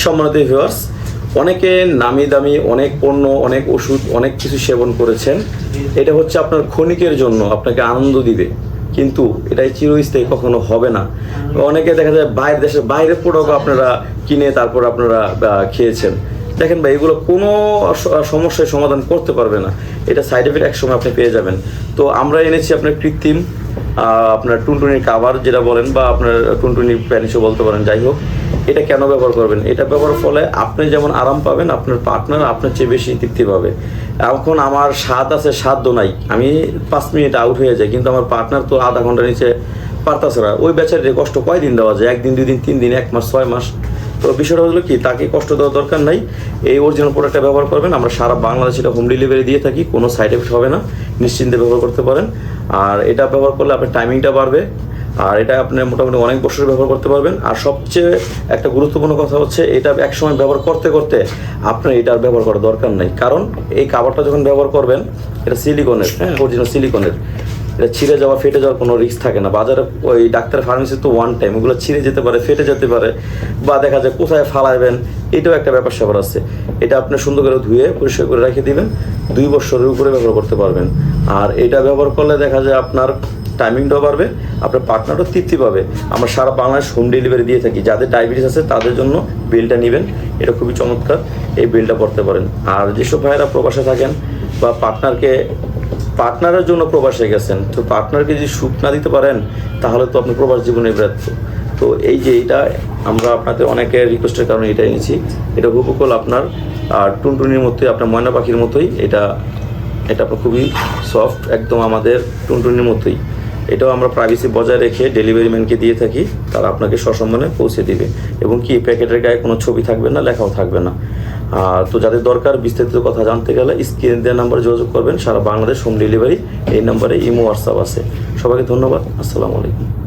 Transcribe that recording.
সম্মানিত ভিউয়ার্স, অনেকে নামি দামি অনেক পণ্য, অনেক ওষুধ, অনেক কিছু সেবন করেছেন। এটা হচ্ছে আপনার ক্ষণিকের জন্য, আপনাকে আনন্দ দিবে, কিন্তু এটাই চিরস্থায়ী কখনো হবে না। অনেকে দেখা যায় বাইরের দেশের বাইরের প্রোডাক্ট আপনারা কিনে তারপর আপনারা খেয়েছেন। দেখেন ভাই, এগুলো কোনো সমস্যার সমাধান করতে পারবে না। এটা সাইড এফেক্ট একসময় আপনি পেয়ে যাবেন। তো আমরা এনেছি আপনার কৃত্রিম আপনার টুনটুনির কাভার যেটা বলেন, বা আপনার টুনটুনির প্যানিসও বলতে পারেন। যাই হোক, এটা কেন ব্যবহার করবেন? এটা ব্যবহারের ফলে আপনি যেমন আরাম পাবেন, আপনার পার্টনার আপনার চেয়ে বেশি তৃপ্তি পাবে। এখন আমার স্বাদ আছে, সাধ্য নাই, আমি 5 মিনিট আউট হয়ে যাই, কিন্তু আমার পার্টনার তো আধা ঘন্টার নিচে পারতাছে না। ওই বেচারির কষ্ট কয়দিন দেওয়া যায়? 1 দিন, 2 দিন, 3 দিন, 1 মাস, 6 মাস। তো বিষয়টা হলো কি, তাকে কষ্ট দেওয়ার দরকার নাই। এই অরিজিনাল প্রোডাক্টটা ব্যবহার করবেন। আমরা সারা বাংলাদেশে এটা হোম ডেলিভারি দিয়ে থাকি, কোনো সাইড এফেক্ট হবে না, নিশ্চিন্তে ব্যবহার করতে পারেন। আর এটা ব্যবহার করলে আপনার টাইমিংটা বাড়বে, আর এটা আপনি মোটামুটি অনেক বছর ব্যবহার করতে পারবেন। আর সবচেয়ে একটা গুরুত্বপূর্ণ কথা হচ্ছে, এটা এক সময় ব্যবহার করতে করতে আপনার এটা আর ব্যবহার করার দরকার নাই। কারণ এই কাভারটা যখন ব্যবহার করবেন, এটা সিলিকনের, হ্যাঁ, অরিজিনাল সিলিকনের। এটা ছিঁড়ে যাওয়া, ফেটে যাওয়ার কোনো রিস্ক থাকে না। বাজারে ওই ডাক্তার ফার্মেসি তো ওয়ান টাইম, ওগুলো ছিঁড়ে যেতে পারে, ফেটে যেতে পারে, বা দেখা যায় কোথায় ফালাইবেন, এটাও একটা ব্যাপার স্যাপার আছে। এটা আপনি সুন্দর করে ধুয়ে পরিষ্কার করে রেখে দিবেন, 2 বছরের উপরে ব্যবহার করতে পারবেন। আর এটা ব্যবহার করলে দেখা যায় আপনার টাইমিংটাও বাড়বে, আপনার পার্টনারও তৃপ্তি পাবে। আমরা সারা বাংলাদেশ হোম ডেলিভারি দিয়ে থাকি। যাদের ডায়াবেটিস আছে তাদের জন্য বিলটা নেবেন, এটা খুবই চমৎকার, এই বিলটা পড়তে পারেন। আর যেসব ভাইয়েরা প্রবাসে থাকেন বা পার্টনারের জন্য প্রবাসে গেছেন, তো পার্টনারকে যদি সুখ না দিতে পারেন, তাহলে তো আপনি প্রবাস জীবনে ব্যর্থ। তো এই যে এটা আমরা আপনাদের অনেকের রিকোয়েস্টের কারণে এটা এনেছি। এটা হুবহু আপনার টুনটুনির মতোই, আপনার ময়না পাখির মতোই। এটা আপনার খুবই সফট, একদম আমাদের টুনটুনির মতোই। এটাও আমরা প্রাইভেসি বজায় রেখে ডেলিভারি ম্যানকে দিয়ে থাকি, তারা আপনাকে সসম্মানে পৌঁছে দিবে। এবং কি, প্যাকেটের গায়ে কোনো ছবি থাকবে না, লেখাও থাকবে না। তো যাদের দরকার, বিস্তারিত কথা জানতে গেলে স্ক্রিনে দেওয়া নাম্বারে যোগাযোগ করবেন। সারা বাংলাদেশ হোম ডেলিভারি এই নাম্বারে ইমো, হোয়াটসঅ্যাপ আছে। সবাইকে ধন্যবাদ। আসসালামু আলাইকুম।